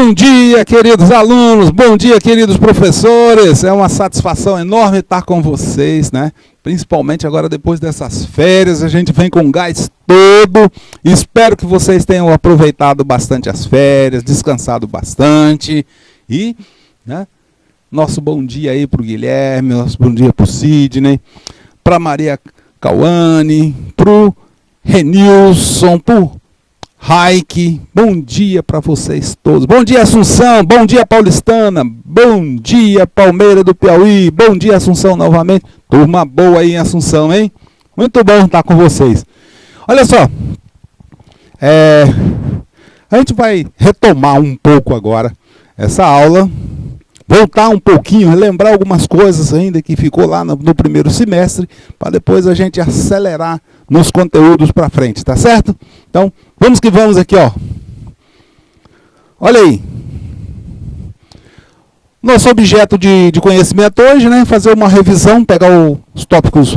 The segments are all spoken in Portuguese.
Bom dia, queridos alunos, bom dia, queridos professores. É uma satisfação enorme estar com vocês, né? Principalmente agora depois dessas férias, a gente vem com gás todo. Espero que vocês tenham aproveitado bastante as férias, descansado bastante. E, né, nosso bom dia aí para o Guilherme, nosso bom dia para o Sidney, para Maria Cauane, para o Renilson, para o Raik, bom dia para vocês todos. Bom dia, Assunção, bom dia, Paulistana, bom dia, Palmeira do Piauí, bom dia, Assunção, novamente. Turma boa aí em Assunção, hein? Muito bom estar com vocês. Olha só, a gente vai retomar um pouco agora essa aula, voltar um pouquinho, relembrar algumas coisas ainda que ficou lá no primeiro semestre, para depois a gente acelerar nos conteúdos para frente, tá certo? Então, vamos que vamos aqui, ó. Olha aí. Nosso objeto de conhecimento hoje, né, fazer uma revisão, pegar os tópicos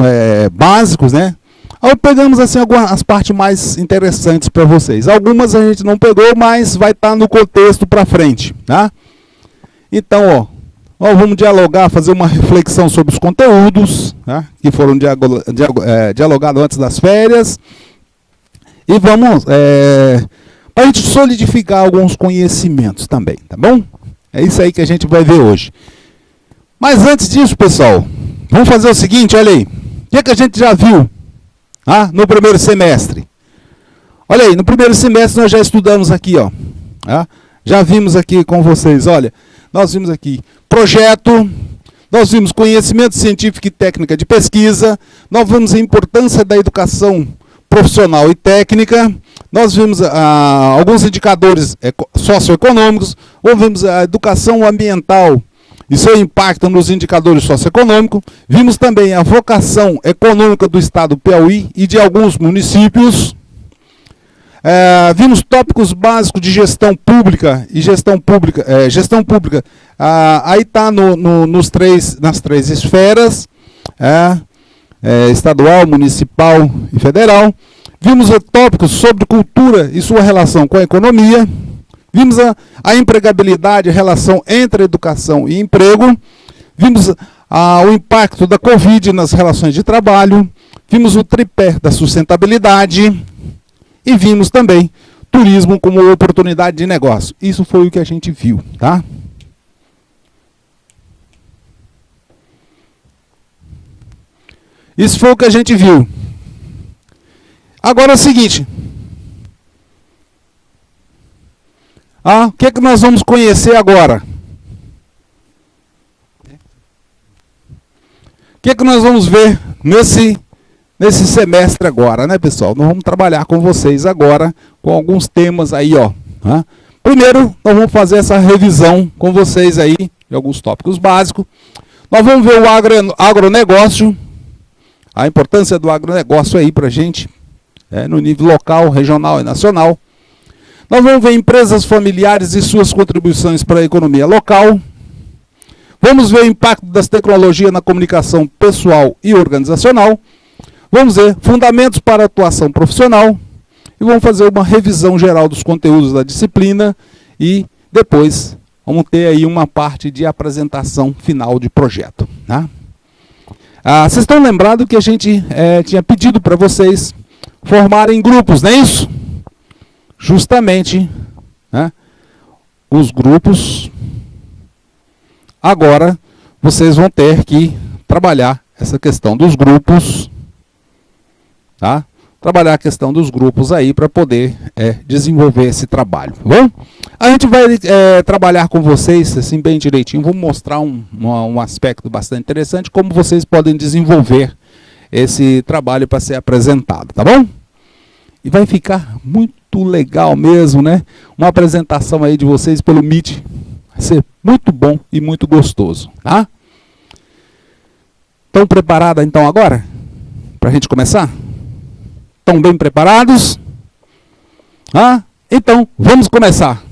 básicos, né? Aí pegamos assim as partes mais interessantes para vocês. Algumas a gente não pegou, mas vai estar no contexto para frente, tá? Então, nós vamos dialogar, fazer uma reflexão sobre os conteúdos, tá, que foram dialogados antes das férias. E vamos, para a gente solidificar alguns conhecimentos também, tá bom? É isso aí que a gente vai ver hoje. Mas antes disso, pessoal, vamos fazer o seguinte, olha aí. O que a gente já viu no primeiro semestre? Olha aí, no primeiro semestre nós já estudamos aqui, ó. Já vimos aqui com vocês, olha. Nós vimos aqui projeto, nós vimos conhecimento científico e técnica de pesquisa, nós vimos a importância da educação profissional e técnica, nós vimos alguns indicadores socioeconômicos, ouvimos a educação ambiental e seu impacto nos indicadores socioeconômicos, vimos também a vocação econômica do estado do Piauí e de alguns municípios, vimos tópicos básicos de gestão pública e gestão pública, aí está nas três esferas, estadual, municipal e federal. Vimos tópicos sobre cultura e sua relação com a economia. Vimos a empregabilidade, a relação entre educação e emprego. Vimos o impacto da Covid nas relações de trabalho. Vimos o tripé da sustentabilidade. E vimos também turismo como oportunidade de negócio. Isso foi o que a gente viu, tá? Isso foi o que a gente viu. Agora é o seguinte. O que é que nós vamos conhecer agora? O que é que nós vamos ver nesse semestre agora, né, pessoal? Nós vamos trabalhar com vocês agora com alguns temas aí, ó. Primeiro, nós vamos fazer essa revisão com vocês aí de alguns tópicos básicos. Nós vamos ver o agronegócio, a importância do agronegócio aí para a gente, no nível local, regional e nacional. Nós vamos ver empresas familiares e suas contribuições para a economia local. Vamos ver o impacto das tecnologias na comunicação pessoal e organizacional. Vamos ver fundamentos para a atuação profissional e vamos fazer uma revisão geral dos conteúdos da disciplina e depois vamos ter aí uma parte de apresentação final de projeto. Tá? Vocês estão lembrados que a gente tinha pedido para vocês formarem grupos, não é isso? Justamente, né, os grupos, agora vocês vão ter que trabalhar essa questão dos grupos, tá? Trabalhar a questão dos grupos aí para poder desenvolver esse trabalho, tá bom? A gente vai trabalhar com vocês assim bem direitinho, vou mostrar um aspecto bastante interessante, como vocês podem desenvolver esse trabalho para ser apresentado, tá bom? E vai ficar muito legal mesmo, né? Uma apresentação aí de vocês pelo Meet, vai ser muito bom e muito gostoso, tá? Estão preparados então agora? Para a gente começar? Estão bem preparados? Então, vamos começar.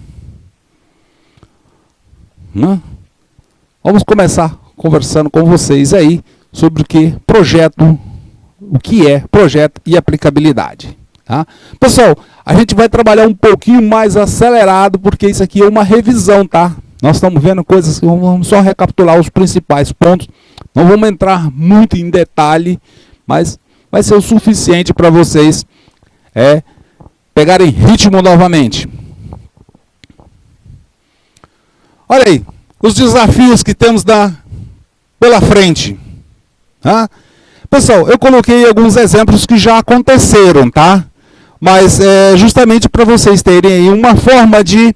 Vamos começar conversando com vocês aí sobre o que é projeto e aplicabilidade. Tá? Pessoal, A gente vai trabalhar um pouquinho mais acelerado, porque isso aqui é uma revisão, tá? Nós estamos vendo coisas que vamos só recapitular os principais pontos. Não vamos entrar muito em detalhe, mas vai ser o suficiente para vocês pegarem ritmo novamente. Olha aí, os desafios que temos pela frente. Tá? Pessoal, eu coloquei alguns exemplos que já aconteceram, tá? Mas justamente para vocês terem aí uma forma de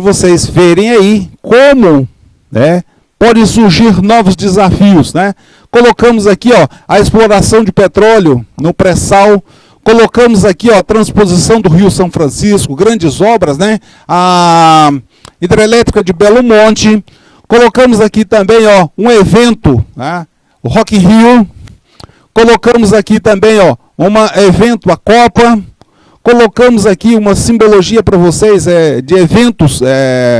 vocês verem aí como podem surgir novos desafios, né? Colocamos aqui, ó, a exploração de petróleo no pré-sal. Colocamos aqui, ó, a transposição do Rio São Francisco, grandes obras, né? A hidrelétrica de Belo Monte. Colocamos aqui também, ó, um evento, né? O Rock in Rio. Colocamos aqui também, ó, um evento, a Copa. Colocamos aqui uma simbologia para vocês de eventos,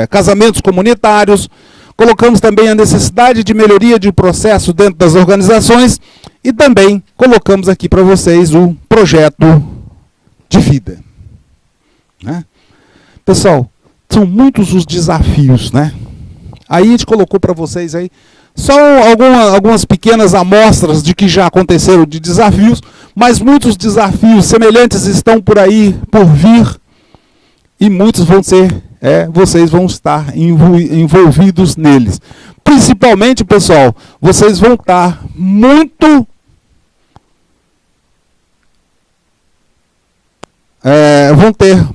casamentos comunitários. Colocamos também a necessidade de melhoria de processo dentro das organizações. E também colocamos aqui para vocês o projeto de vida. Né? Pessoal, são muitos os desafios, né? Aí a gente colocou para vocês aí só algumas pequenas amostras de que já aconteceram de desafios, mas muitos desafios semelhantes estão por aí, por vir, e muitos vão ser, vocês vão estar envolvidos neles. Principalmente, pessoal, vocês vão estar vão ter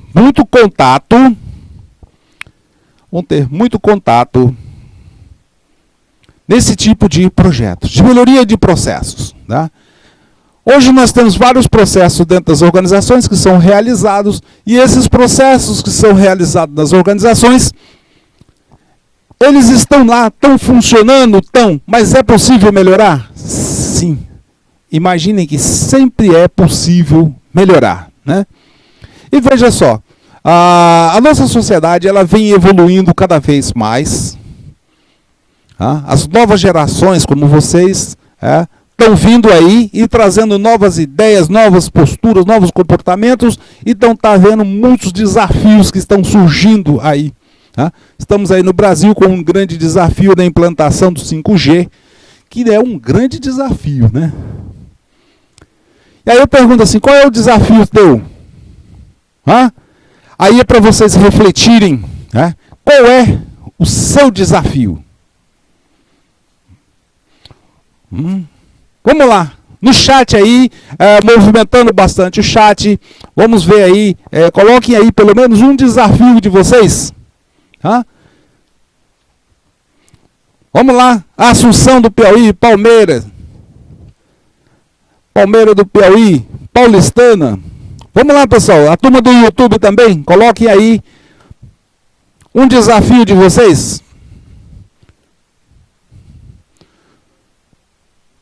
muito contato nesse tipo de projetos, de melhoria de processos. Tá? Hoje nós temos vários processos dentro das organizações que são realizados, e esses processos que são realizados nas organizações, eles estão lá, estão funcionando, mas é possível melhorar? Sim. Imaginem que sempre é possível melhorar. Né? E veja só, a nossa sociedade ela vem evoluindo cada vez mais. As novas gerações, como vocês, estão vindo aí e trazendo novas ideias, novas posturas, novos comportamentos, e estão havendo muitos desafios que estão surgindo aí. Estamos aí no Brasil com um grande desafio da implantação do 5G, que é um grande desafio, né? E aí eu pergunto assim, qual é o desafio teu? Aí é para vocês refletirem, qual é o seu desafio? Vamos lá, no chat aí, movimentando bastante o chat, vamos ver aí, coloquem aí pelo menos um desafio de vocês. Vamos lá, Assunção do Piauí, Palmeiras do Piauí, Paulistana. Vamos lá, pessoal, a turma do YouTube também, coloquem aí um desafio de vocês.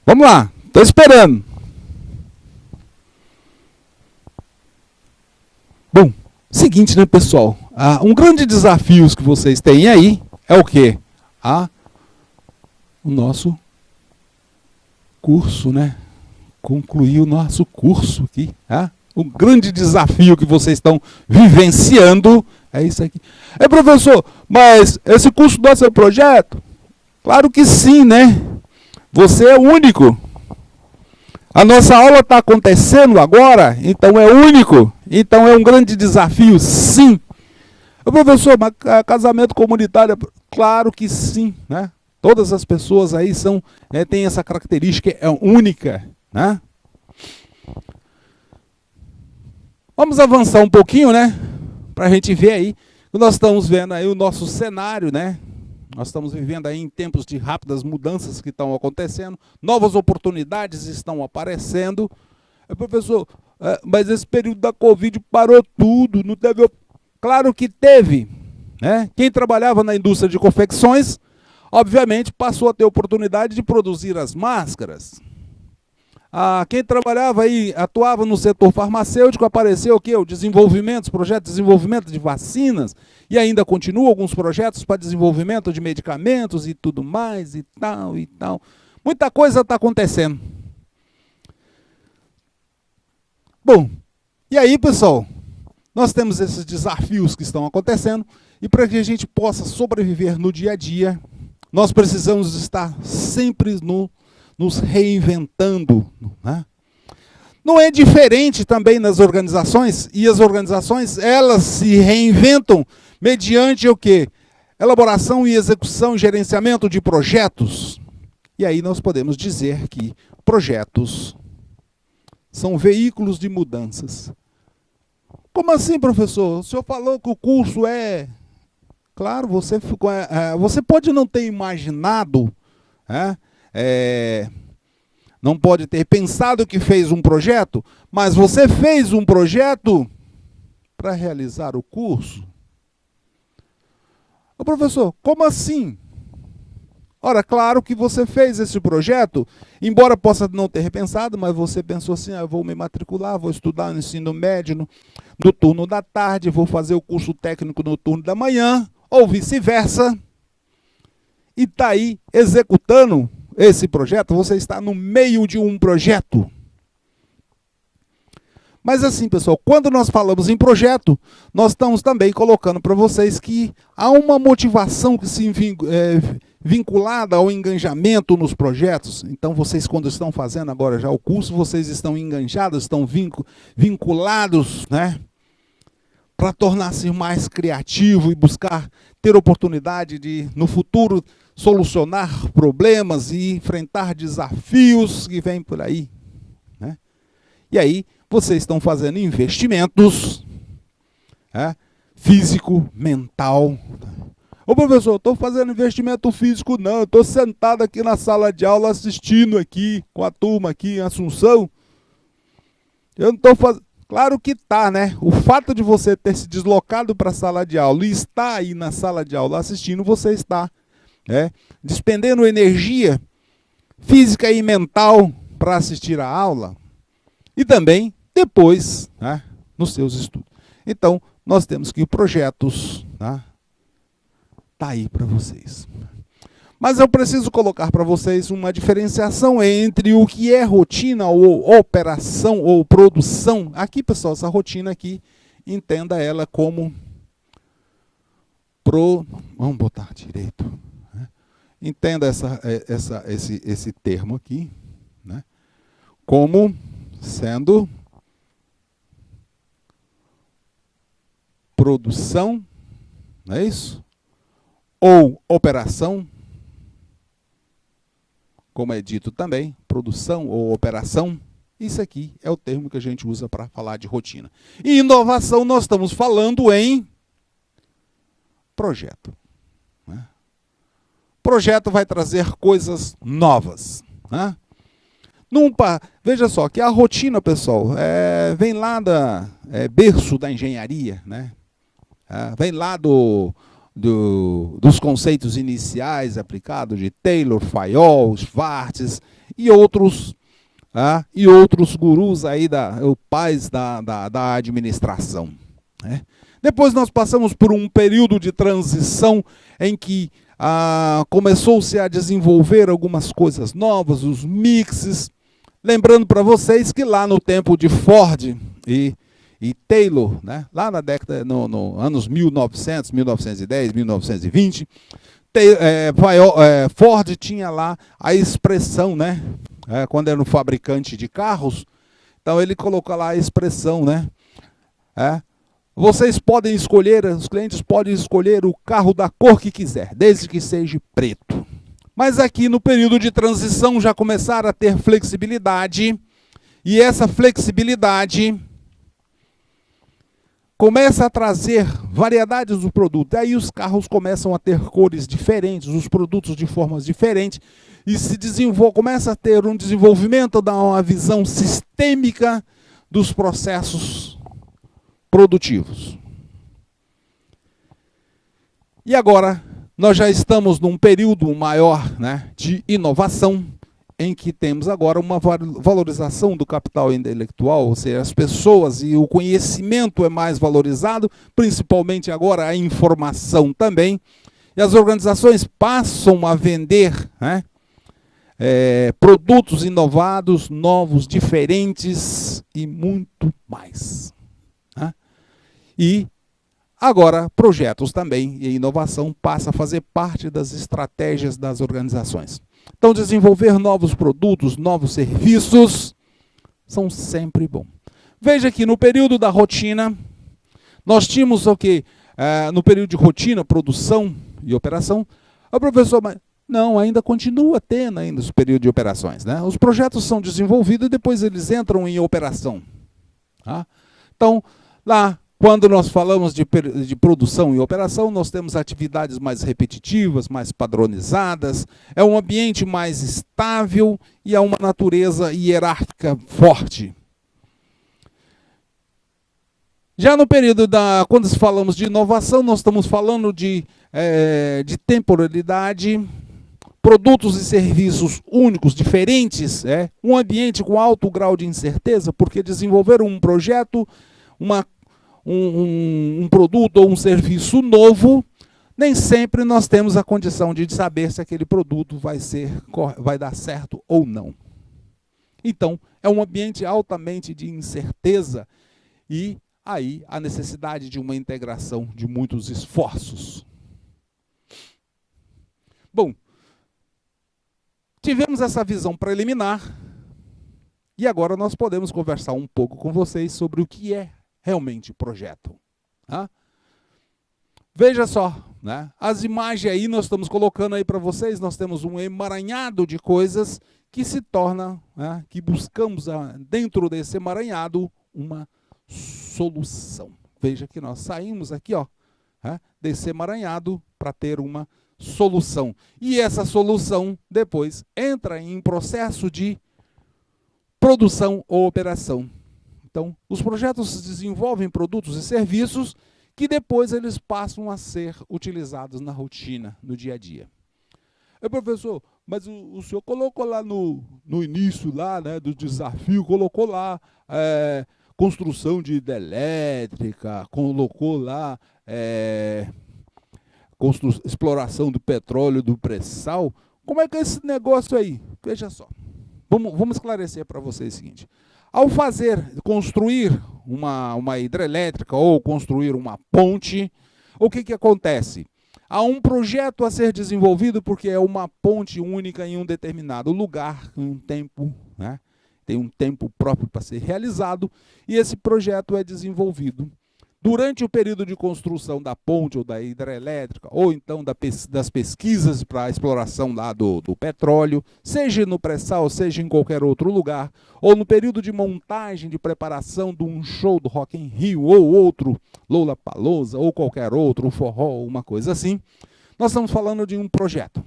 Vamos lá, estou esperando. Bom, seguinte, né, pessoal? Um grande desafio que vocês têm aí é o quê? O nosso curso, né? Concluir o nosso curso aqui. O grande desafio que vocês estão vivenciando é isso aqui. Professor, mas esse curso do seu projeto? Claro que sim, né? Você é único. A nossa aula está acontecendo agora, então é único. Então é um grande desafio, sim. Professor, mas casamento comunitário? Claro que sim, né? Todas as pessoas aí têm essa característica, é única, né? Vamos avançar um pouquinho, né? Para a gente ver aí. Nós estamos vendo aí o nosso cenário, né? Nós estamos vivendo aí em tempos de rápidas mudanças que estão acontecendo, novas oportunidades estão aparecendo. Professor, mas esse período da Covid parou tudo, não teve... Claro que teve, né? Quem trabalhava na indústria de confecções, obviamente, passou a ter oportunidade de produzir as máscaras. Quem trabalhava aí, atuava no setor farmacêutico, apareceu o quê? O desenvolvimento, os projetos de desenvolvimento de vacinas, e ainda continuam alguns projetos para desenvolvimento de medicamentos e tudo mais, e tal, e tal. Muita coisa está acontecendo. Bom, E aí, pessoal, nós temos esses desafios que estão acontecendo e para que a gente possa sobreviver no dia a dia, nós precisamos estar sempre nos reinventando, né? Não é diferente também nas organizações, e as organizações, elas se reinventam mediante o quê? Elaboração e execução e gerenciamento de projetos. E aí nós podemos dizer que projetos são veículos de mudanças. Como assim, professor? O senhor falou que o curso é... Claro, você pode não ter imaginado, não pode ter pensado que fez um projeto, mas você fez um projeto para realizar o curso. Ô, professor, como assim? Ora, claro que você fez esse projeto, embora possa não ter pensado, mas você pensou assim, eu vou me matricular, vou estudar no ensino médio no turno da tarde, vou fazer o curso técnico no turno da manhã, ou vice-versa, e está aí executando esse projeto, você está no meio de um projeto. Mas assim, pessoal, quando nós falamos em projeto, nós estamos também colocando para vocês que há uma motivação que se vinculada ao engajamento nos projetos. Então, vocês, quando estão fazendo agora já o curso, vocês estão enganjados, estão vinculados, né? Para tornar-se mais criativo e buscar ter oportunidade de, no futuro, solucionar problemas e enfrentar desafios que vêm por aí, né? E aí, vocês estão fazendo investimentos, físico, mental. Ô, professor, estou fazendo investimento físico não, estou sentado aqui na sala de aula assistindo aqui, com a turma aqui em Assunção. Eu não estou fazendo... Claro que está, né? O fato de você ter se deslocado para a sala de aula e estar aí na sala de aula assistindo, você está despendendo energia física e mental para assistir a aula e também depois, né, nos seus estudos. Então, nós temos que projetos, tá aí para vocês. Mas eu preciso colocar para vocês uma diferenciação entre o que é rotina ou operação ou produção. Aqui, pessoal, essa rotina aqui, entenda ela como... Vamos botar direito. Entenda esse termo aqui, né, como sendo produção, não é isso? Ou operação, como é dito também, produção ou operação, isso aqui é o termo que a gente usa para falar de rotina. E inovação, nós estamos falando em projeto. Né? Projeto vai trazer coisas novas. Né? Veja só, que a rotina, pessoal, vem lá berço da engenharia, né? Vem lá dos conceitos iniciais aplicados de Taylor, Fayol, Schwartz e outros gurus aí, pais da administração. Né? Depois nós passamos por um período de transição em que começou-se a desenvolver algumas coisas novas, os mixes. Lembrando para vocês que lá no tempo de Ford e Taylor, né, lá na década, no anos 1900, 1910, 1920, Ford tinha lá a expressão, né, quando era um fabricante de carros, então ele colocou lá a expressão, né, vocês podem escolher, os clientes podem escolher o carro da cor que quiser, desde que seja preto. Mas aqui no período de transição já começaram a ter flexibilidade, e essa flexibilidade começa a trazer variedades do produto. Aí os carros começam a ter cores diferentes, os produtos de formas diferentes, e começa a ter um desenvolvimento da uma visão sistêmica dos processos produtivos. E agora, nós já estamos num período maior, né, de inovação, em que temos agora uma valorização do capital intelectual, ou seja, as pessoas e o conhecimento é mais valorizado, principalmente agora a informação também, e as organizações passam a vender, né, produtos inovados, novos, diferentes e muito mais. E agora, projetos também e inovação passa a fazer parte das estratégias das organizações. Então, desenvolver novos produtos, novos serviços, são sempre bom. Veja que no período da rotina, nós tínhamos o quê? No período de rotina, produção e operação, o professor, mas não, ainda continua tendo ainda os períodos de operações, né? Os projetos são desenvolvidos e depois eles entram em operação. Tá? Então, lá, quando nós falamos de produção e operação, nós temos atividades mais repetitivas, mais padronizadas, é um ambiente mais estável e é uma natureza hierárquica forte. Já no período quando falamos de inovação, nós estamos falando de temporalidade, produtos e serviços únicos, diferentes, um ambiente com alto grau de incerteza, porque desenvolver um projeto, um produto ou um serviço novo, nem sempre nós temos a condição de saber se aquele produto vai dar certo ou não. Então, é um ambiente altamente de incerteza e aí a necessidade de uma integração de muitos esforços. Bom, tivemos essa visão preliminar e agora nós podemos conversar um pouco com vocês sobre o que é realmente projeto. Tá? Veja só, né? As imagens aí nós estamos colocando aí para vocês, nós temos um emaranhado de coisas que se torna, né, que buscamos dentro desse emaranhado uma solução. Veja que nós saímos aqui, desse emaranhado para ter uma solução. E essa solução depois entra em processo de produção ou operação. Então, os projetos desenvolvem produtos e serviços que depois eles passam a ser utilizados na rotina, no dia a dia. Professor, mas o senhor colocou lá no início lá, né, do desafio, colocou lá construção de hidrelétrica, colocou lá exploração do petróleo, do pré-sal. Como é que é esse negócio aí? Veja só. Vamos esclarecer para vocês o seguinte. Ao construir uma hidrelétrica ou construir uma ponte, o que acontece? Há um projeto a ser desenvolvido porque é uma ponte única em um determinado lugar, em um tempo, né? Tem um tempo próprio para ser realizado, e esse projeto é desenvolvido. Durante o período de construção da ponte ou da hidrelétrica, ou então das pesquisas para a exploração lá do petróleo, seja no pré-sal, seja em qualquer outro lugar, ou no período de montagem, de preparação de um show do Rock in Rio, ou outro Lollapalooza, ou qualquer outro, forró, uma coisa assim, nós estamos falando de um projeto.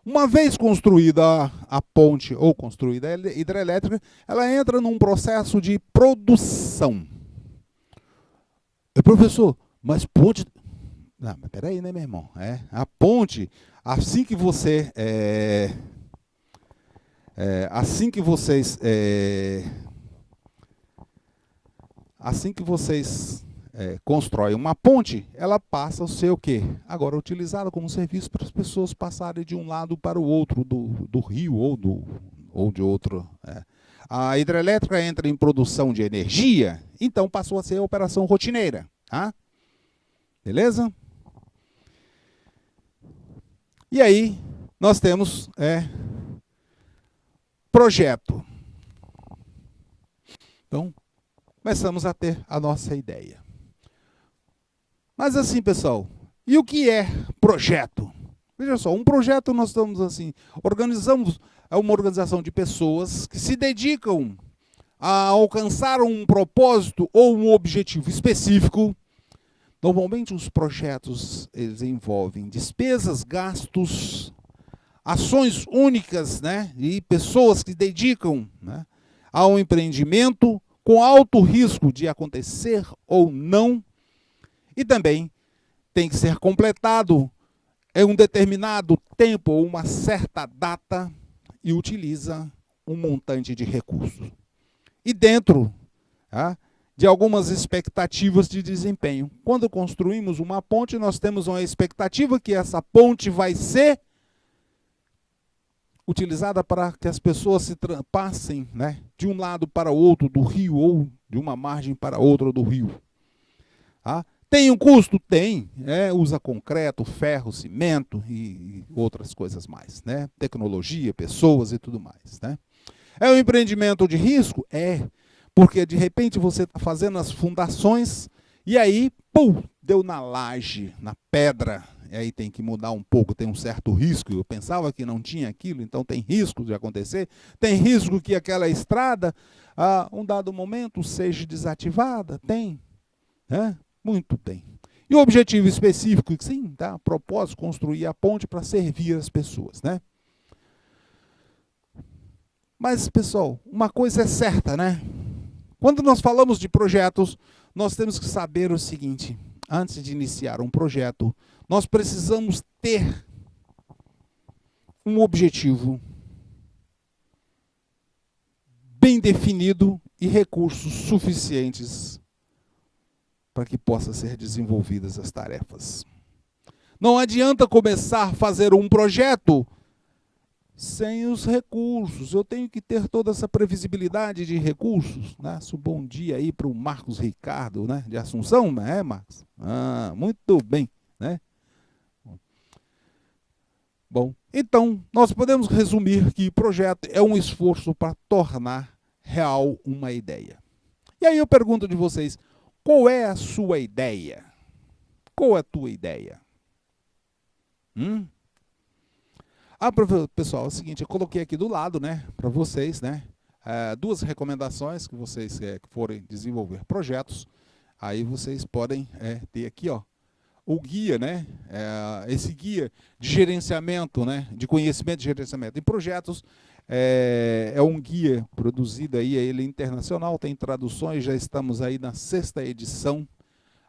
Uma vez construída a ponte ou construída a hidrelétrica, ela entra num processo de produção. Professor, mas ponte... Não, mas peraí, né, meu irmão? A ponte, assim que vocês constroem uma ponte, ela passa a ser o quê? Agora utilizada como serviço para as pessoas passarem de um lado para o outro do rio ou de outro. A hidrelétrica entra em produção de energia, então passou a ser a operação rotineira. Tá? Beleza? E aí, nós temos projeto. Então, começamos a ter a nossa ideia. Mas assim, pessoal, e o que é projeto? Veja só, um projeto nós estamos assim, é uma organização de pessoas que se dedicam a alcançar um propósito ou um objetivo específico. Normalmente os projetos eles envolvem despesas, gastos, ações únicas, né, e pessoas que dedicam, né, ao empreendimento com alto risco de acontecer ou não. E também tem que ser completado em um determinado tempo ou uma certa data e utiliza um montante de recursos. E dentro de algumas expectativas de desempenho. Quando construímos uma ponte, nós temos uma expectativa que essa ponte vai ser utilizada para que as pessoas se passem, né, de um lado para o outro do rio ou de uma margem para outra do rio. Tá? Tem um custo? Tem. Usa concreto, ferro, cimento e outras coisas mais. Né? Tecnologia, pessoas e tudo mais. Né? É um empreendimento de risco? É. Porque de repente você está fazendo as fundações e aí, pum, deu na laje, na pedra. E aí tem que mudar um pouco, tem um certo risco. Eu pensava que não tinha aquilo, então tem risco de acontecer. Tem risco que aquela estrada, um dado momento, seja desativada? Tem. Né? Muito tem. E o objetivo específico, sim, tá? Propósito, construir a ponte para servir as pessoas, né? Mas, pessoal, uma coisa é certa, né? Quando nós falamos de projetos, nós temos que saber o seguinte: antes de iniciar um projeto, nós precisamos ter um objetivo bem definido e recursos suficientes para que possam ser desenvolvidas as tarefas. Não adianta começar a fazer um projeto sem os recursos. Eu tenho que ter toda essa previsibilidade de recursos. Né? Bom dia aí para o Marcos Ricardo, né? De Assunção, Marcos? Muito bem. Né? Bom, então, nós podemos resumir que projeto é um esforço para tornar real uma ideia. E aí eu pergunto de vocês, qual é a sua ideia? Qual é a tua ideia? Pessoal, é o seguinte, eu coloquei aqui do lado, né, para vocês, né, duas recomendações que vocês que forem desenvolver projetos. Aí vocês podem ter aqui, ó, o guia, né, esse guia de gerenciamento, né, de conhecimento de gerenciamento em projetos. É um guia produzido aí, ele é internacional, tem traduções, já estamos aí na 6ª edição.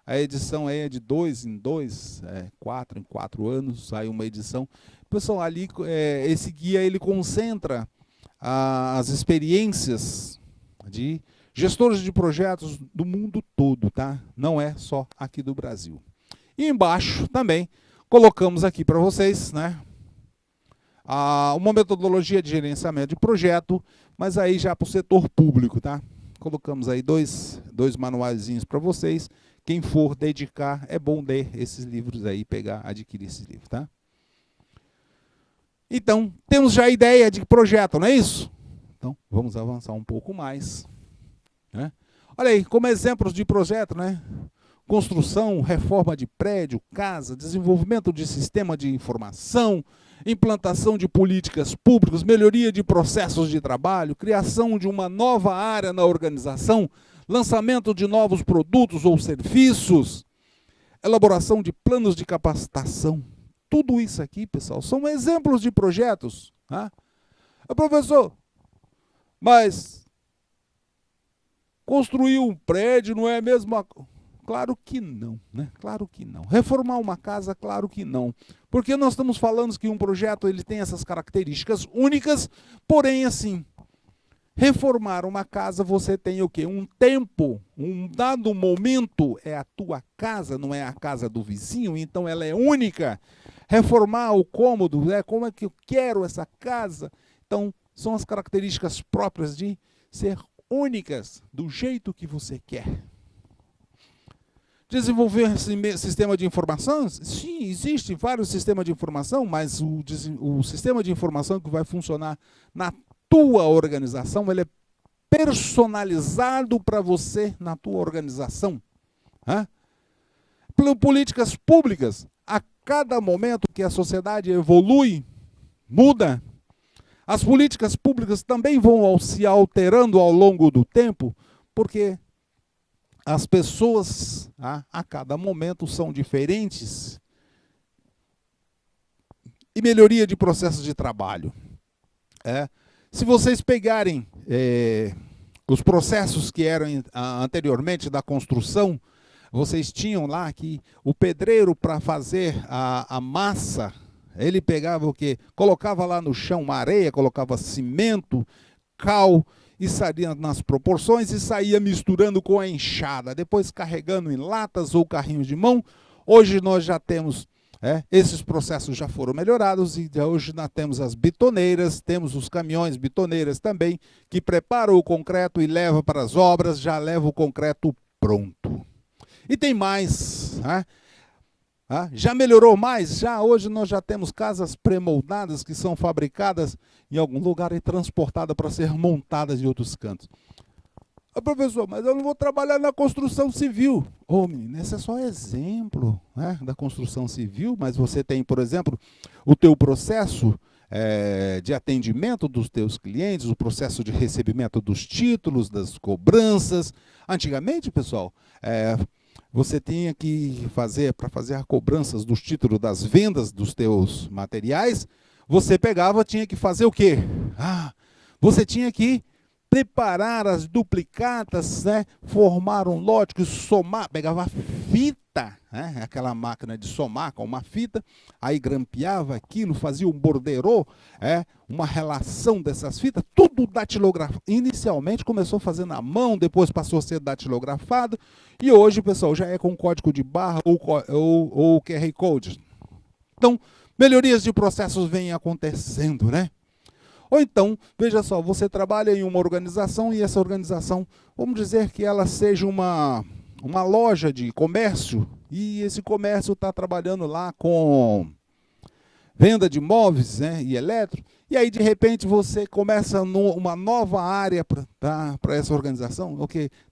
A edição é de 2 em 2, 4 em 4 anos, sai uma edição. Pessoal, ali, esse guia ele concentra as experiências de gestores de projetos do mundo todo, tá? Não é só aqui do Brasil. E embaixo também colocamos aqui para vocês, né, uma metodologia de gerenciamento de projeto, mas aí já para o setor público, tá? Colocamos aí dois manuaizinhos para vocês. Quem for dedicar, é bom ler esses livros aí, adquirir esses livros, tá? Então, temos já a ideia de projeto, não é isso? Então, vamos avançar um pouco mais. Né? Olha aí, como exemplos de projeto, né? Construção, reforma de prédio, casa, desenvolvimento de sistema de informação, implantação de políticas públicas, melhoria de processos de trabalho, criação de uma nova área na organização, lançamento de novos produtos ou serviços, elaboração de planos de capacitação. Tudo isso aqui, pessoal, são exemplos de projetos. Tá? Professor, mas construir um prédio não é a mesma coisa? Claro que não, né? Claro que não. Reformar uma casa, claro que não. Porque nós estamos falando que um projeto ele tem essas características únicas, porém assim, reformar uma casa você tem o quê? Um tempo, um dado momento, é a tua casa, não é a casa do vizinho, então ela é única. Reformar o cômodo, como é que eu quero essa casa? Então, são as características próprias de ser únicas, do jeito que você quer. Desenvolver sistema de informação? Sim, existe vários sistemas de informação, mas o sistema de informação que vai funcionar na tua organização, ele é personalizado para você na tua organização. Políticas públicas, a cada momento que a sociedade evolui, muda, as políticas públicas também vão se alterando ao longo do tempo, porque as pessoas, a cada momento, são diferentes. E melhoria de processos de trabalho. Se vocês pegarem os processos que eram anteriormente da construção, vocês tinham lá que o pedreiro, para fazer a massa, ele pegava o quê? Colocava lá no chão uma areia, colocava cimento, cal, e saía nas proporções e saía misturando com a enxada, depois carregando em latas ou carrinhos de mão. Hoje nós já temos, esses processos já foram melhorados e hoje nós temos as bitoneiras, temos os caminhões bitoneiras também, que preparam o concreto e levam para as obras, já leva o concreto pronto. E tem mais, né? Já melhorou mais? Já hoje nós já temos casas pré-moldadas que são fabricadas em algum lugar e transportadas para ser montadas em outros cantos. Professor, mas eu não vou trabalhar na construção civil. Menino, esse é só exemplo, né, da construção civil, mas você tem, por exemplo, o teu processo de atendimento dos teus clientes, o processo de recebimento dos títulos, das cobranças. Antigamente, pessoal, você tinha que fazer, para fazer as cobranças dos títulos das vendas dos teus materiais, você tinha que fazer o quê? Você tinha que preparar as duplicatas, né? Formar um lote, somar, pegava fita, né? Aquela máquina de somar com uma fita, aí grampeava aquilo, fazia um borderô, uma relação dessas fitas, tudo datilografado. Inicialmente começou fazendo à mão, depois passou a ser datilografado, e hoje, pessoal, já é com código de barra ou QR Code. Então, melhorias de processos vêm acontecendo, né? Ou então, veja só, você trabalha em uma organização e essa organização, vamos dizer que ela seja uma loja de comércio e esse comércio está trabalhando lá com venda de móveis, né, e eletro, e aí de repente você começa uma nova área para essa organização,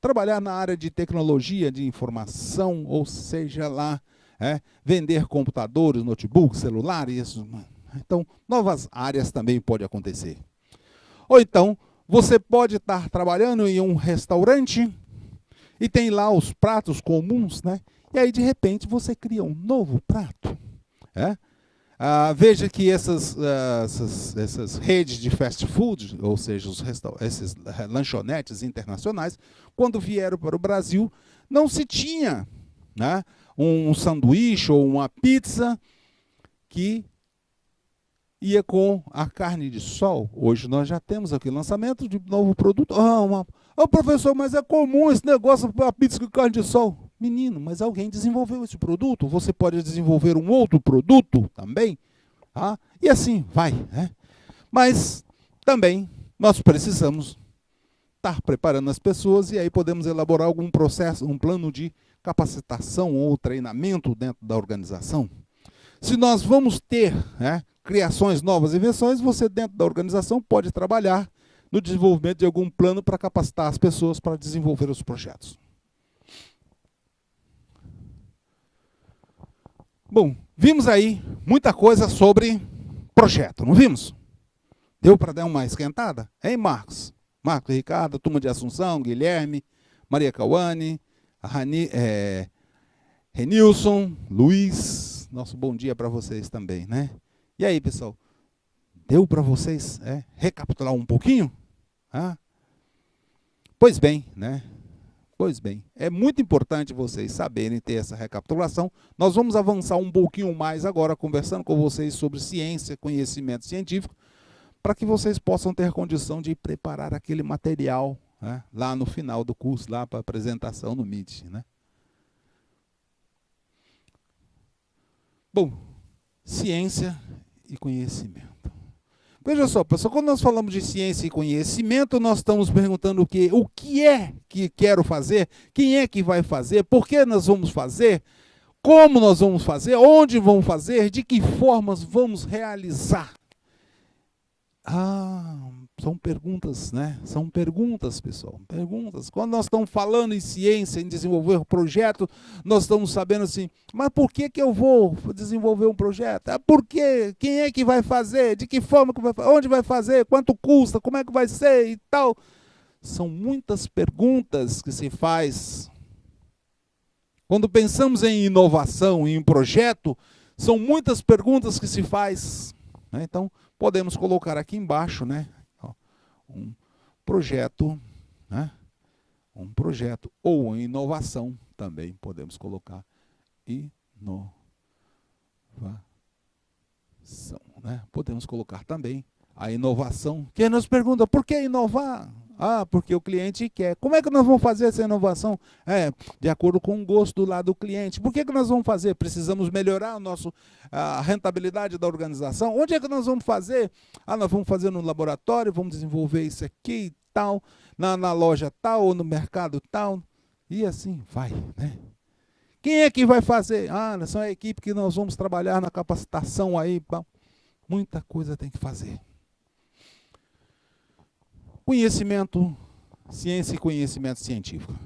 trabalhar na área de tecnologia, de informação, ou seja lá, vender computadores, notebooks, celulares, isso. Então, novas áreas também pode acontecer. Ou então, você pode estar trabalhando em um restaurante e tem lá os pratos comuns, né? E aí, de repente, você cria um novo prato. Veja que essas redes de fast food, ou seja, esses lanchonetes internacionais, quando vieram para o Brasil, não se tinha, né, um sanduíche ou uma pizza que ia com a carne de sol. Hoje nós já temos aqui lançamento de novo produto. Professor, mas é comum esse negócio para pizza com carne de sol. Menino, mas alguém desenvolveu esse produto. Você pode desenvolver um outro produto também. E assim vai. Né? Mas também nós precisamos estar preparando as pessoas e aí podemos elaborar algum processo, um plano de capacitação ou treinamento dentro da organização. Se nós vamos ter, criações, novas invenções, você dentro da organização pode trabalhar no desenvolvimento de algum plano para capacitar as pessoas para desenvolver os projetos. Bom, vimos aí muita coisa sobre projeto, não vimos? Deu para dar uma esquentada? Hein, Marcos? Marcos, Ricardo, turma de Assunção, Guilherme, Maria Cauane, Renilson, Luiz, nosso bom dia para vocês também, né? E aí, pessoal, deu para vocês recapitular um pouquinho? Pois bem, né? Pois bem, é muito importante vocês saberem ter essa recapitulação. Nós vamos avançar um pouquinho mais agora, conversando com vocês sobre ciência, conhecimento científico, para que vocês possam ter condição de preparar aquele material, lá no final do curso, lá para a apresentação no Meet, né? Bom, ciência e conhecimento. Veja só, pessoal, quando nós falamos de ciência e conhecimento, nós estamos perguntando o quê? O que é que quero fazer? Quem é que vai fazer? Por que nós vamos fazer? Como nós vamos fazer? Onde vamos fazer? De que formas vamos realizar? São perguntas, né? São perguntas, pessoal. Perguntas. Quando nós estamos falando em ciência, em desenvolver um projeto, nós estamos sabendo assim, mas por que eu vou desenvolver um projeto? Por quê? Quem é que vai fazer? De que forma que vai fazer? Onde vai fazer? Quanto custa? Como é que vai ser? E tal. São muitas perguntas que se faz. Quando pensamos em inovação, em um projeto, são muitas perguntas que se faz. Né? Então, podemos colocar aqui embaixo, né, um projeto, né, um projeto ou uma inovação também podemos colocar inovação, né? Podemos colocar também a inovação. Quem nos pergunta, por que inovar? Porque o cliente quer. Como é que nós vamos fazer essa inovação? De acordo com o gosto lá do cliente. Por que nós vamos fazer? Precisamos melhorar a rentabilidade da organização. Onde é que nós vamos fazer? Nós vamos fazer no laboratório, vamos desenvolver isso aqui e tal, na loja tal, ou no mercado tal. E assim vai, né? Quem é que vai fazer? Ah, são a equipe que nós vamos trabalhar na capacitação aí. Muita coisa tem que fazer. Conhecimento, ciência e conhecimento científico.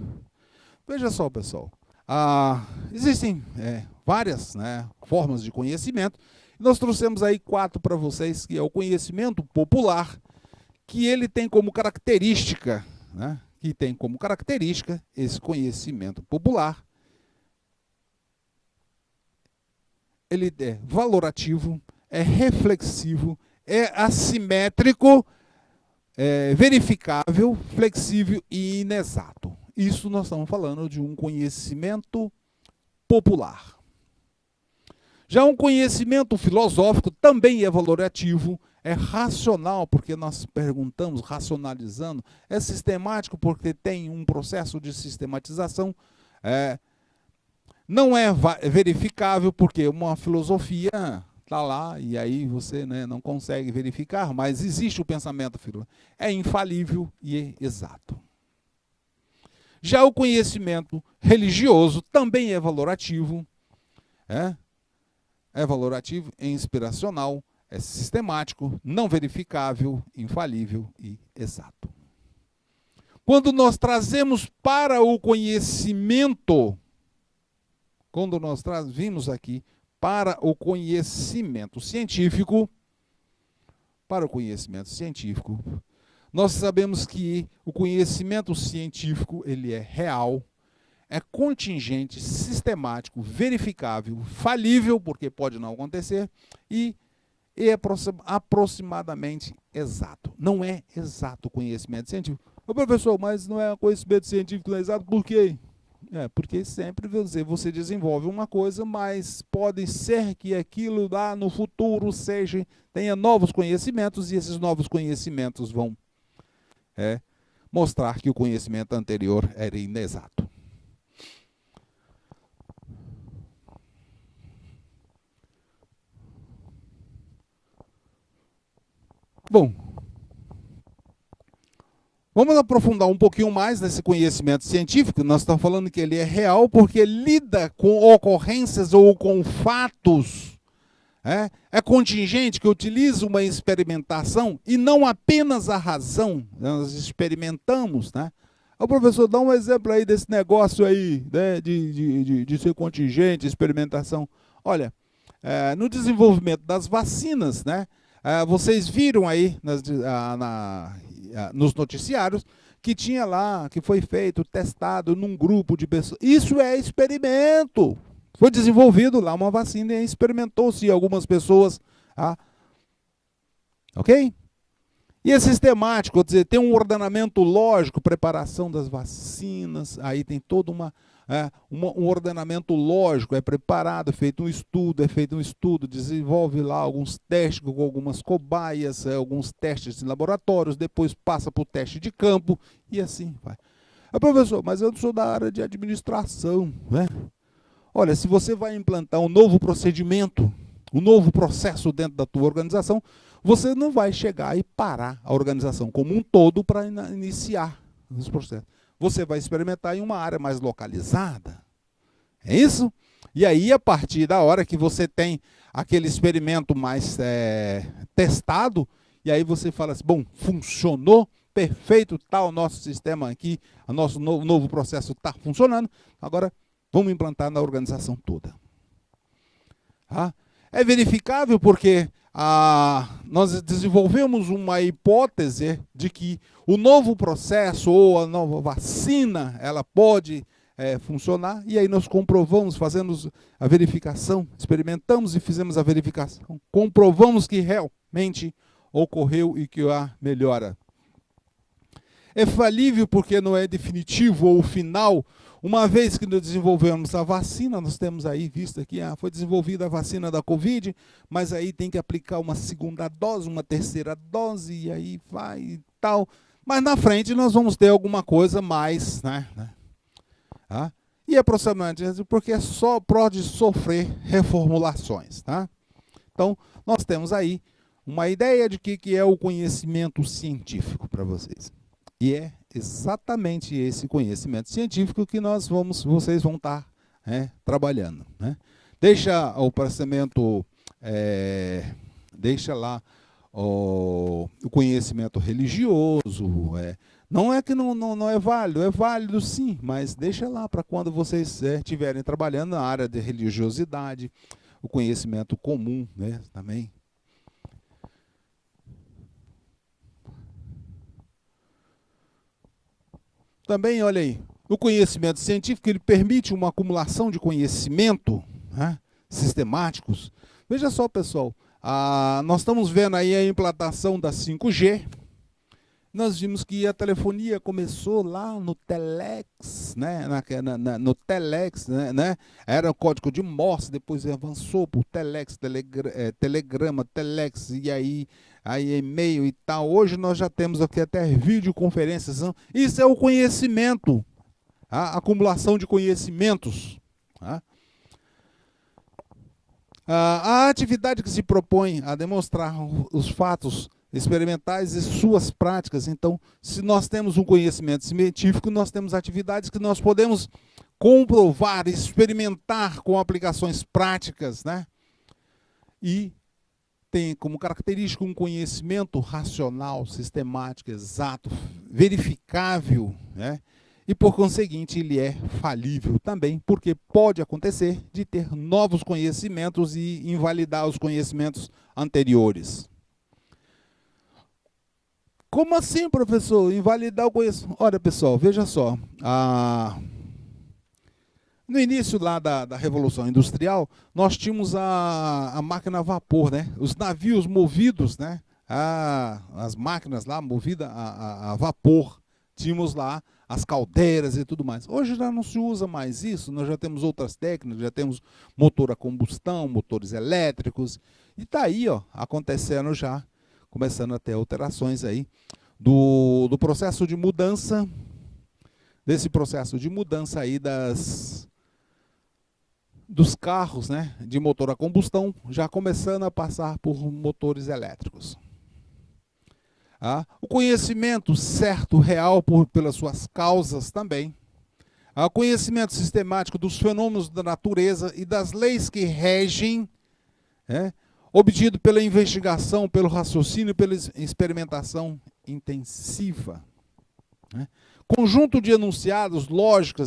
Veja só, pessoal. Existem várias formas de conhecimento. Nós trouxemos aí 4 para vocês, que é o conhecimento popular, que ele tem como característica, esse conhecimento popular, ele é valorativo, é reflexivo, é assimétrico, é verificável, flexível e inexato. Isso nós estamos falando de um conhecimento popular. Já um conhecimento filosófico também é valorativo, é racional, porque nós perguntamos, racionalizando, é sistemático, porque tem um processo de sistematização, não é verificável, porque uma filosofia está lá, e aí você não consegue verificar, mas existe o pensamento filosófico. É infalível e é exato. Já o conhecimento religioso também é valorativo, é valorativo, é inspiracional, é sistemático, não verificável, infalível e exato. Quando nós trazemos para o conhecimento, quando nós vimos aqui para o conhecimento científico, nós sabemos que o conhecimento científico ele é real, é contingente, sistemático, verificável, falível, porque pode não acontecer, e é aproximadamente exato. Não é exato o conhecimento científico. Ô, professor, mas não é conhecimento científico não é exato, por quê? Porque sempre você desenvolve uma coisa, mas pode ser que aquilo lá no futuro tenha novos conhecimentos, e esses novos conhecimentos vão mostrar que o conhecimento anterior era inexato. Bom, vamos aprofundar um pouquinho mais nesse conhecimento científico. Nós estamos falando que ele é real porque lida com ocorrências ou com fatos. É contingente, que utiliza uma experimentação e não apenas a razão. Nós experimentamos, O professor, dá um exemplo aí desse negócio aí, de ser contingente, experimentação. Olha, no desenvolvimento das vacinas, vocês viram aí nos noticiários que tinha lá, que foi feito, testado num grupo de pessoas. Isso é experimento. Foi desenvolvido lá uma vacina e experimentou-se algumas pessoas. Ok? E é sistemático, quer dizer, tem um ordenamento lógico, preparação das vacinas, aí tem todo um ordenamento lógico, é preparado, é feito um estudo, desenvolve lá alguns testes com algumas cobaias, alguns testes em laboratórios, depois passa para o teste de campo e assim vai. Professor, mas eu não sou da área de administração, Olha, se você vai implantar um novo procedimento, um novo processo dentro da tua organização, você não vai chegar e parar a organização como um todo para iniciar os processos. Você vai experimentar em uma área mais localizada. É isso? E aí, a partir da hora que você tem aquele experimento mais testado, e aí você fala assim, bom, funcionou, perfeito, está o nosso sistema aqui, o nosso novo processo está funcionando, agora vamos implantar na organização toda. É verificável porque nós desenvolvemos uma hipótese de que o novo processo ou a nova vacina, ela pode funcionar, e aí nós comprovamos, fazemos a verificação, experimentamos e fizemos a verificação, comprovamos que realmente ocorreu e que há melhora. É falível porque não é definitivo ou final. Uma vez que nós desenvolvemos a vacina, nós temos aí visto aqui, foi desenvolvida a vacina da Covid, mas aí tem que aplicar uma segunda dose, uma terceira dose, e aí vai e tal. Mas na frente nós vamos ter alguma coisa mais, E é aproximadamente porque só pode sofrer reformulações, Então, nós temos aí uma ideia de que é o conhecimento científico para vocês. E é exatamente esse conhecimento científico que vocês vão estar trabalhando. Né? Deixa o pensamento, deixa lá o conhecimento religioso. Não é que não é válido sim, mas deixa lá para quando vocês estiverem trabalhando na área de religiosidade, o conhecimento comum, né, também. Também, olha aí, o conhecimento científico ele permite uma acumulação de conhecimento, né, sistemáticos. Veja só, pessoal, nós estamos vendo aí a implantação da 5G. Nós vimos que a telefonia começou lá no telex, né? No telex, né? Era o código de Morse, depois avançou por telex, telegrama, telex, e aí e-mail e tal. Hoje nós já temos aqui até videoconferências. Isso é o conhecimento, a acumulação de conhecimentos. Tá? A atividade que se propõe a demonstrar os fatos experimentais e suas práticas. Então, se nós temos um conhecimento científico, nós temos atividades que nós podemos comprovar, experimentar com aplicações práticas, né? E tem como característica um conhecimento racional, sistemático, exato, verificável, né? E, por conseguinte, ele é falível também, porque pode acontecer de ter novos conhecimentos e invalidar os conhecimentos anteriores. Como assim, professor? Invalidar o conhecimento? Olha, pessoal, veja só. No início lá da Revolução Industrial, nós tínhamos a máquina a vapor, né? Os navios movidos, né? As máquinas lá movidas a vapor. Tínhamos lá as caldeiras e tudo mais. Hoje já não se usa mais isso, nós já temos outras técnicas, já temos motor a combustão, motores elétricos. E está aí, ó, acontecendo já. Começando a ter alterações aí do processo de mudança, desse processo de mudança aí dos carros, né, de motor a combustão, já começando a passar por motores elétricos. O conhecimento certo, real, pelas suas causas também. O conhecimento sistemático dos fenômenos da natureza e das leis que regem, obtido pela investigação, pelo raciocínio, pela experimentação intensiva. Né? Conjunto de enunciados, lógica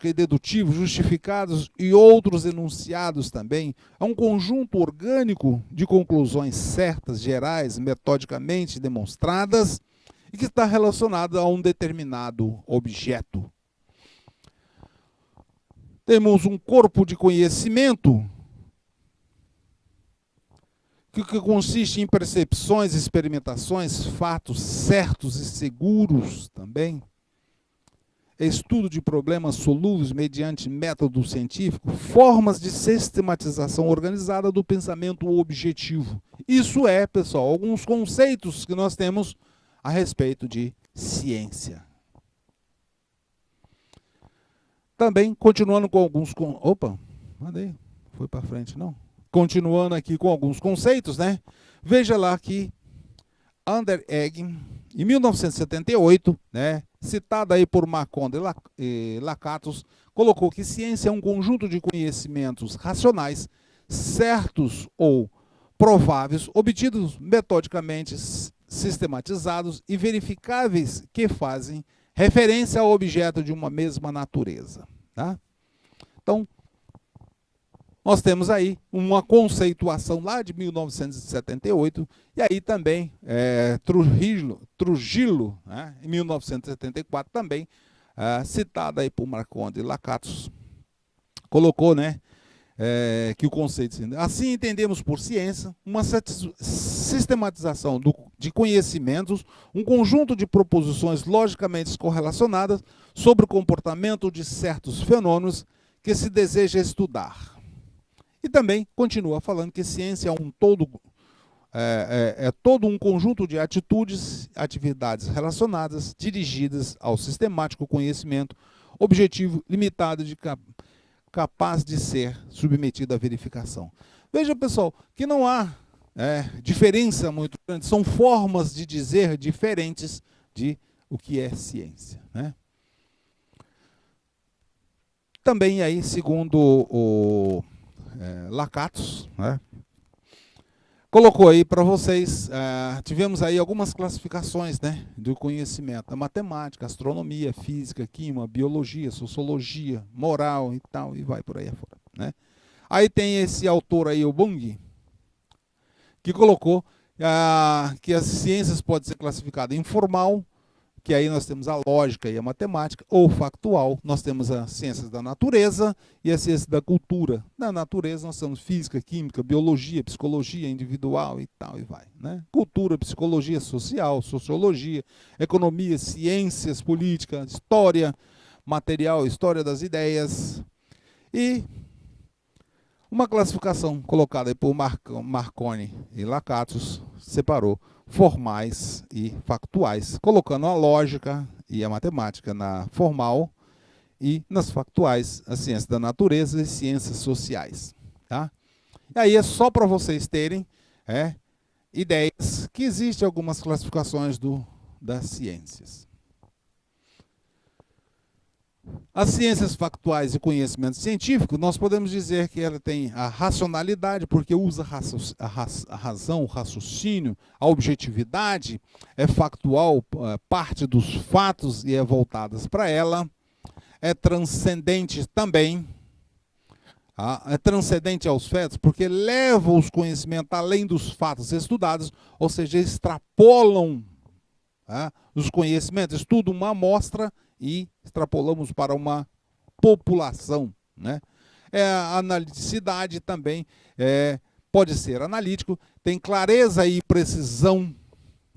e dedutivo, justificados e outros enunciados também. É um conjunto orgânico de conclusões certas, gerais, metodicamente demonstradas e que está relacionado a um determinado objeto. Temos um corpo de conhecimento que consiste em percepções, experimentações, fatos certos e seguros também, estudo de problemas solúveis mediante método científico, formas de sistematização organizada do pensamento objetivo. Isso é, pessoal, alguns conceitos que nós temos a respeito de ciência. Também, continuando com alguns... Opa, mandei, foi para frente, não? Continuando aqui com alguns conceitos, né? Veja lá que Anderegg, em 1978, né, citado aí por Marcondes e Lakatos, colocou que ciência é um conjunto de conhecimentos racionais, certos ou prováveis, obtidos metodicamente, sistematizados e verificáveis que fazem referência ao objeto de uma mesma natureza. Tá? Então, nós temos aí uma conceituação lá de 1978, e aí também Trujillo, né, em 1974, também, citada aí por Marcondes e Lakatos, colocou, né, que o conceito... Assim entendemos por ciência uma sistematização de conhecimentos, um conjunto de proposições logicamente correlacionadas sobre o comportamento de certos fenômenos que se deseja estudar. E também continua falando que ciência é todo um conjunto de atitudes, atividades relacionadas, dirigidas ao sistemático conhecimento, objetivo limitado, capaz de ser submetido à verificação. Veja, pessoal, que não há diferença muito grande, são formas de dizer diferentes de o que é ciência, né? também aí, segundo o Lakatos, né, colocou aí para vocês, tivemos aí algumas classificações, né, do conhecimento, a matemática, astronomia, física, química, biologia, sociologia, moral e tal, e vai por aí afora, né. Aí tem esse autor aí, o Bung, que colocou que as ciências podem ser classificadas em formal, que aí nós temos a lógica e a matemática, ou factual, nós temos as ciências da natureza e as ciências da cultura. Na natureza nós temos física, química, biologia, psicologia individual e tal, e vai, né? Cultura, psicologia social, sociologia, economia, ciências, política, história, material, história das ideias. E uma classificação colocada aí por Marconi e Lakatos separou formais e factuais, colocando a lógica e a matemática na formal e nas factuais a ciência da natureza e ciências sociais. Tá? E aí é só para vocês terem ideias que existem algumas classificações das ciências. As ciências factuais e conhecimento científico, nós podemos dizer que ela tem a racionalidade, porque usa a razão, o raciocínio, a objetividade, é factual, parte dos fatos e é voltadas para ela, é transcendente também, é transcendente aos fatos, porque leva os conhecimentos além dos fatos estudados, ou seja, extrapolam os conhecimentos, estudam uma amostra e extrapolamos para uma população, né? A analiticidade também pode ser analítico, tem clareza e precisão,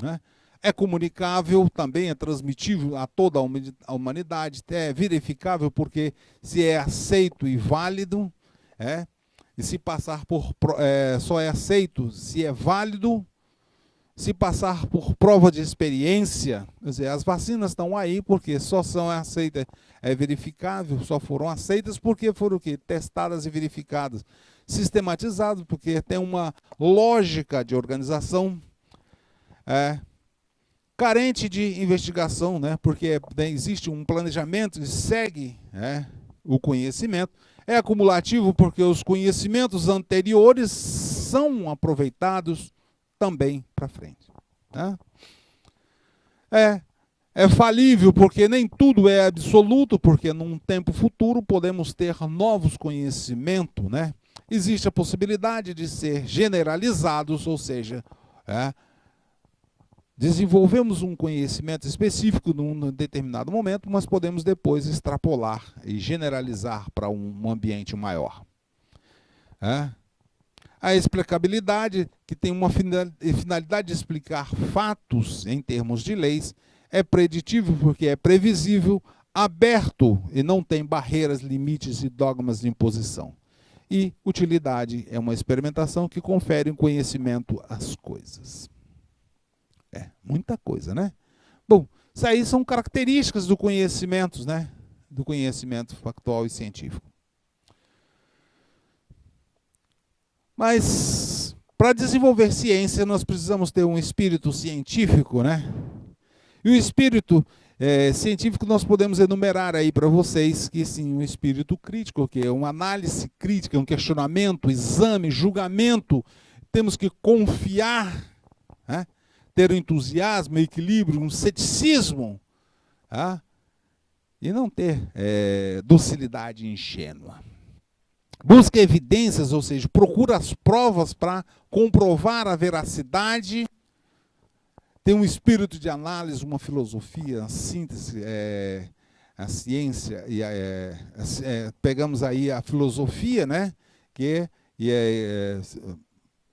né? É comunicável, também é transmitível a toda a humanidade, é verificável porque se é aceito e válido, e se passar só é aceito se é válido, se passar por prova de experiência, quer dizer, as vacinas estão aí porque só são aceitas, verificável, só foram aceitas porque foram o quê? Testadas e verificadas. Sistematizadas porque tem uma lógica de organização, carente de investigação, né? Porque existe um planejamento e segue o conhecimento. É acumulativo porque os conhecimentos anteriores são aproveitados também para frente. Tá? É falível porque nem tudo é absoluto, porque num tempo futuro podemos ter novos conhecimentos, né? Existe a possibilidade de ser generalizados, ou seja, desenvolvemos um conhecimento específico num determinado momento, mas podemos depois extrapolar e generalizar para um ambiente maior. A explicabilidade, que tem uma finalidade de explicar fatos em termos de leis, é preditível porque é previsível, aberto e não tem barreiras, limites e dogmas de imposição. E utilidade é uma experimentação que confere um conhecimento às coisas. Muita coisa, né? Bom, isso aí são características do conhecimento, né? Do conhecimento factual e científico. Mas, para desenvolver ciência, nós precisamos ter um espírito científico, né? E o espírito científico nós podemos enumerar aí para vocês que sim, um espírito crítico, que é uma análise crítica, um questionamento, exame, julgamento. Temos que confiar, ter um entusiasmo, um equilíbrio, um ceticismo, e não ter docilidade ingênua. Busca evidências, ou seja, procura as provas para comprovar a veracidade. Tem um espírito de análise, uma filosofia, a síntese, a ciência. Pegamos aí a filosofia, né?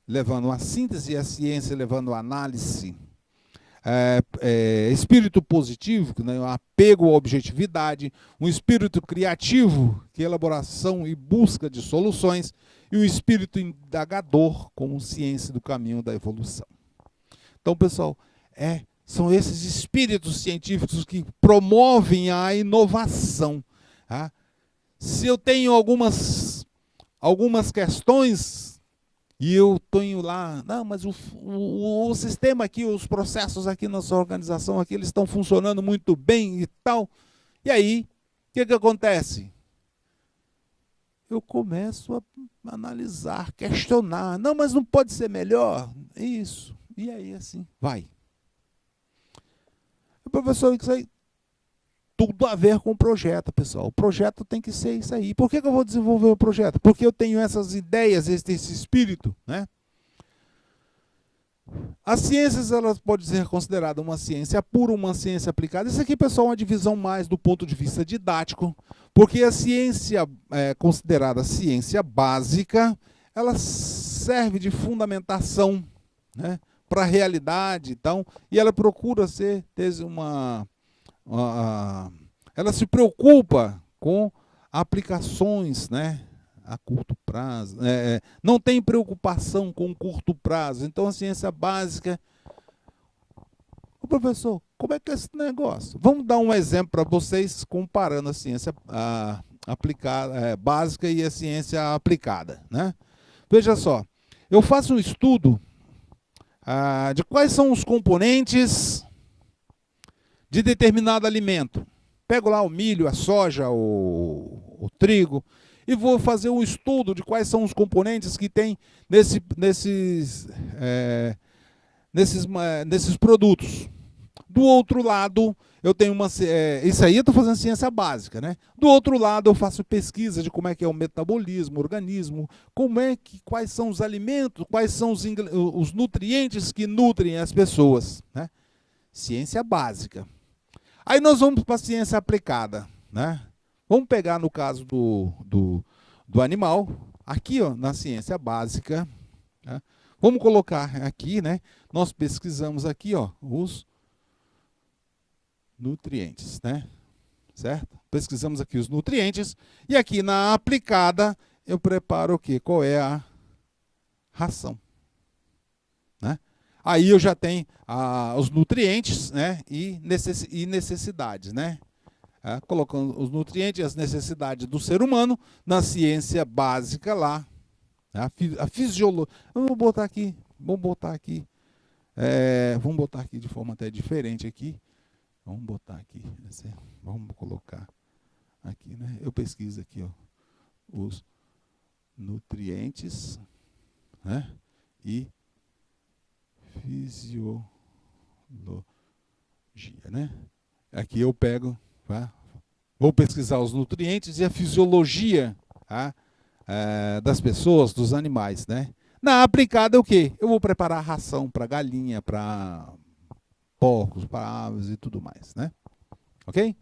Levando a síntese e a ciência levando a análise. Espírito positivo, né, um apego à objetividade, um espírito criativo, que é elaboração e busca de soluções, e um espírito indagador, com ciência do caminho da evolução. Então, pessoal, são esses espíritos científicos que promovem a inovação. Se eu tenho algumas questões, e eu tenho lá, não, mas o sistema aqui, os processos aqui na sua organização, aqui, eles estão funcionando muito bem e tal. E aí, o que acontece? eu começo a analisar, questionar. Não, mas não pode ser melhor? Isso. E aí, assim, vai. O professor, isso aí, tudo a ver com o projeto, pessoal. O projeto tem que ser isso aí. Por que eu vou desenvolver o projeto? Porque eu tenho essas ideias, esse espírito, né? As ciências, elas podem ser consideradas uma ciência pura, uma ciência aplicada. Isso aqui, pessoal, é uma divisão mais do ponto de vista didático, porque a ciência considerada ciência básica, ela serve de fundamentação, né, para a realidade, então, e ela procura ter ela se preocupa com aplicações, né, a curto prazo, não tem preocupação com curto prazo. Então a ciência básica, o professor, como é que é esse negócio? Vamos dar um exemplo para vocês comparando a ciência aplicada, básica e a ciência aplicada, né? Veja só, eu faço um estudo de quais são os componentes de determinado alimento. Pego lá o milho, a soja, o trigo, e vou fazer um estudo de quais são os componentes que tem nesses produtos. Do outro lado, eu tenho isso aí eu estou fazendo ciência básica, né? Do outro lado, eu faço pesquisa de como é que é o metabolismo, o organismo, quais são os alimentos, quais são os nutrientes que nutrem as pessoas, né? Ciência básica. Aí nós vamos para a ciência aplicada, né? Vamos pegar no caso do animal, aqui, ó, na ciência básica, né? Vamos colocar aqui, né? Nós pesquisamos aqui, ó, os nutrientes, né? Certo? Pesquisamos aqui os nutrientes, e aqui na aplicada eu preparo o quê? Qual é a ração, né? Aí eu já tenho os nutrientes, né? E necessidades, né? Colocando os nutrientes e as necessidades do ser humano na ciência básica lá, a fisiologia. Vamos botar aqui de forma até diferente aqui. Vamos botar aqui, vamos colocar aqui, né? Eu pesquiso aqui, ó, os nutrientes, né? E fisiologia, né? Aqui eu pego, vou pesquisar os nutrientes e a fisiologia, das pessoas, dos animais, né? Na aplicada, o quê? Eu vou preparar ração para galinha, para porcos, para aves e tudo mais, né? Ok?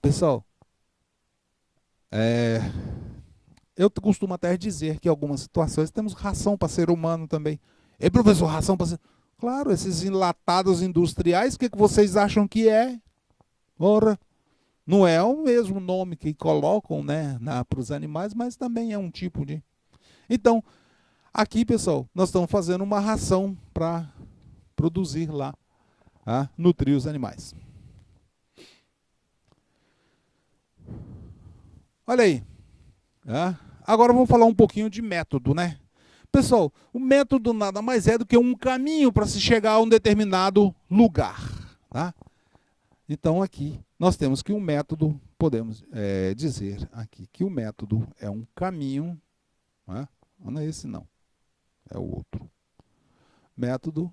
Pessoal, eu costumo até dizer que em algumas situações temos ração para ser humano também. E professor, ração para ser... Claro, esses enlatados industriais, o que vocês acham que é? Ora, não é o mesmo nome que colocam, né, para os animais, mas também é um tipo de... Então, aqui, pessoal, nós estamos fazendo uma ração para produzir lá, nutrir os animais. Olha aí. Agora vamos falar um pouquinho de método, né? Pessoal, o método nada mais é do que um caminho para se chegar a um determinado lugar, tá? Então aqui nós temos que um método, podemos dizer aqui que o método é um caminho, não é esse não, é o outro. Método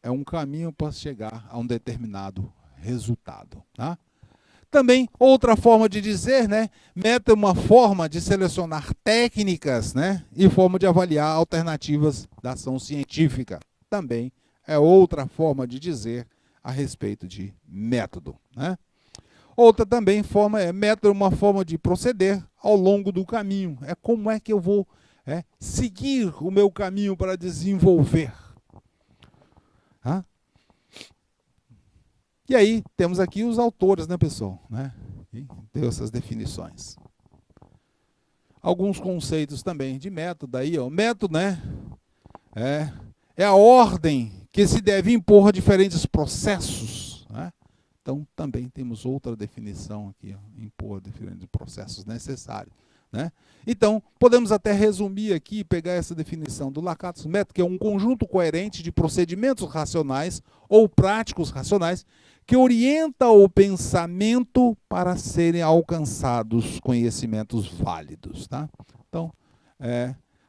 é um caminho para chegar a um determinado resultado, tá? Também, outra forma de dizer, né? Método é uma forma de selecionar técnicas, né? E forma de avaliar alternativas da ação científica. Também é outra forma de dizer a respeito de método, né? Outra também método é uma forma de proceder ao longo do caminho. É como é que eu vou seguir o meu caminho para desenvolver. E aí, temos aqui os autores, né, pessoal? Deu essas definições. Alguns conceitos também de método. Aí, ó, método, né, é a ordem que se deve impor a diferentes processos, né? Então, também temos outra definição aqui, ó, impor diferentes processos necessários, né? Então, podemos até resumir aqui, pegar essa definição do Lakatos método, que é um conjunto coerente de procedimentos racionais ou práticos racionais que orienta o pensamento para serem alcançados conhecimentos válidos, tá? Então,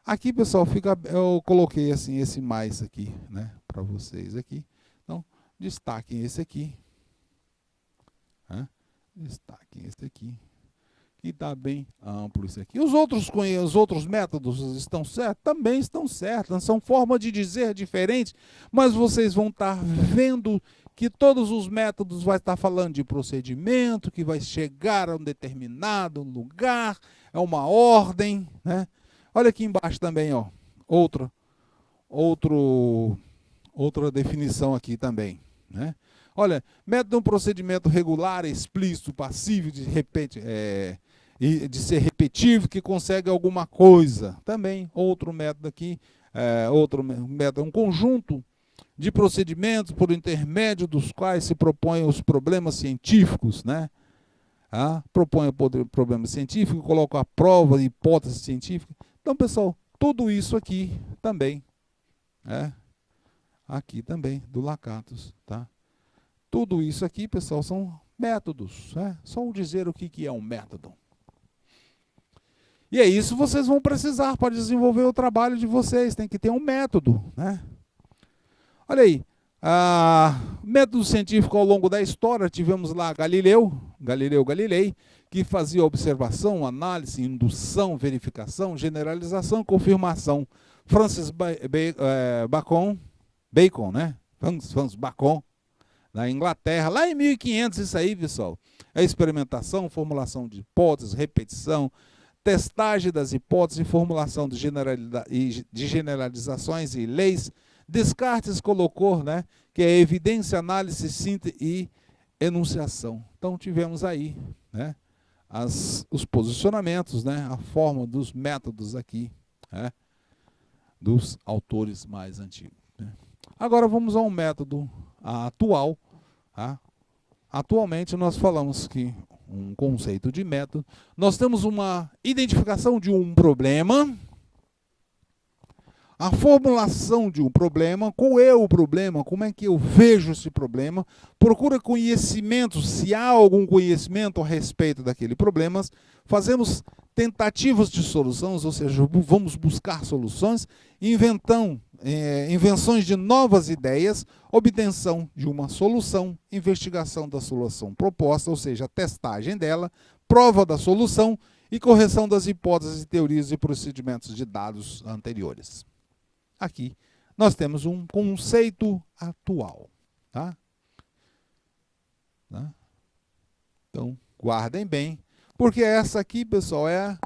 aqui, pessoal, eu coloquei assim esse mais aqui, né, para vocês aqui. Então, destaquem esse aqui. Né? Destaquem esse aqui. Que está bem amplo isso aqui. Os outros métodos estão certos? Também estão certos. São formas de dizer diferentes, mas vocês vão estar vendo que todos os métodos vai estar falando de procedimento, que vai chegar a um determinado lugar, é uma ordem, né? Olha aqui embaixo também, ó, outra definição aqui também, né? Olha, método de um procedimento regular, explícito, passivo, de ser repetitivo, que consegue alguma coisa. Também outro método aqui, outro método, um conjunto de procedimentos por intermédio dos quais se propõem os problemas científicos, né? Propõe o problema científico, coloca a prova de hipótese científica. Então, pessoal, tudo isso aqui também, aqui também, do Lakatos, tá? Tudo isso aqui, pessoal, são métodos, né? Só dizer o que é um método. E é isso que vocês vão precisar para desenvolver o trabalho de vocês, tem que ter um método, né? Olha aí, método científico ao longo da história, tivemos lá Galileu Galilei, que fazia observação, análise, indução, verificação, generalização, confirmação. Francis Bacon, né? Francis Bacon, na Inglaterra, lá em 1500, isso aí, pessoal. É experimentação, formulação de hipóteses, repetição, testagem das hipóteses, formulação de generalizações e leis. Descartes colocou, né, que é evidência, análise, síntese e enunciação. Então, tivemos aí, né, os posicionamentos, né, a forma dos métodos aqui, né, dos autores mais antigos. Né. Agora, vamos a um método atual. Tá? Atualmente, nós falamos que um conceito de método, nós temos uma identificação de um problema, a formulação de um problema, qual é o problema, como é que eu vejo esse problema, procura conhecimento, se há algum conhecimento a respeito daquele problema, fazemos tentativas de soluções, ou seja, vamos buscar soluções, invenções de novas ideias, obtenção de uma solução, investigação da solução proposta, ou seja, testagem dela, prova da solução e correção das hipóteses, teorias e procedimentos de dados anteriores. Aqui nós temos um conceito atual. Tá? Então, guardem bem, porque essa aqui, pessoal, é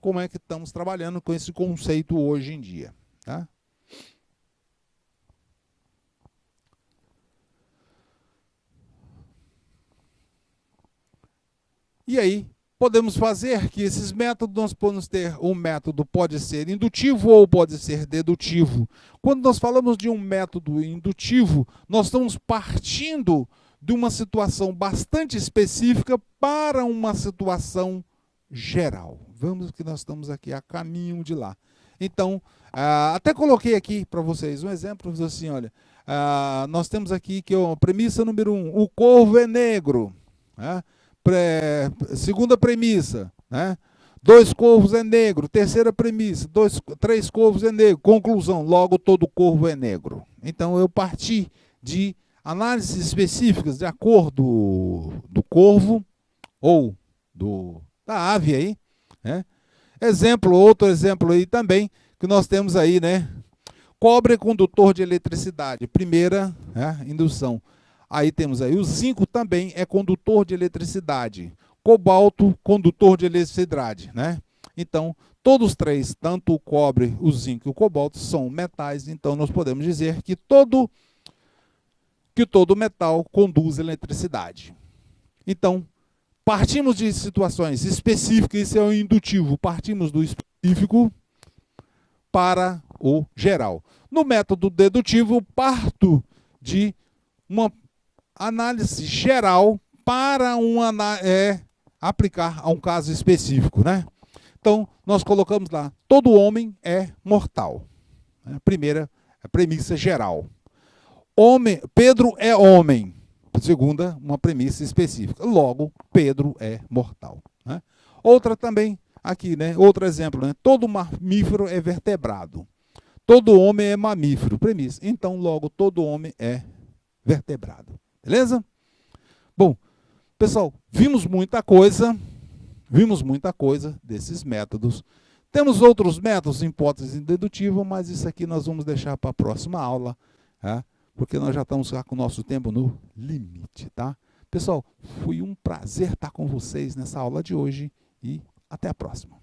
como é que estamos trabalhando com esse conceito hoje em dia. Tá? E aí, podemos fazer que esses métodos, nós podemos ter um método pode ser indutivo ou pode ser dedutivo. Quando nós falamos de um método indutivo, nós estamos partindo de uma situação bastante específica para uma situação geral. Vamos que nós estamos aqui a caminho de lá. Então, até coloquei aqui para vocês um exemplo, assim, olha, nós temos aqui que a premissa número 1, o corvo é negro, né? Segunda premissa, né? 2 corvos é negro. Terceira premissa, 3 corvos é negro. Conclusão, logo todo corvo é negro. Então eu parti de análises específicas de acordo do corvo ou da ave aí, né? Outro exemplo aí também que nós temos aí, né? Cobre é condutor de eletricidade, primeira, né, indução. Aí temos aí o zinco também é condutor de eletricidade. Cobalto, condutor de eletricidade, né? Então, todos três, tanto o cobre, o zinco e o cobalto, são metais. Então, nós podemos dizer que todo metal conduz eletricidade. Então, partimos de situações específicas, isso é o indutivo. Partimos do específico para o geral. No método dedutivo, eu parto de uma análise geral para aplicar a um caso específico, né? Então, nós colocamos lá, todo homem é mortal. A primeira premissa geral. Pedro é homem. Segunda, uma premissa específica. Logo, Pedro é mortal. Né? Outra também, aqui, né? Outro exemplo, né? Todo mamífero é vertebrado. Todo homem é mamífero. Premissa. Então, logo, todo homem é vertebrado. Beleza? Bom, pessoal, vimos muita coisa desses métodos. Temos outros métodos, hipótese dedutiva, mas isso aqui nós vamos deixar para a próxima aula, tá? Porque nós já estamos com o nosso tempo no limite, tá? Pessoal, foi um prazer estar com vocês nessa aula de hoje e até a próxima.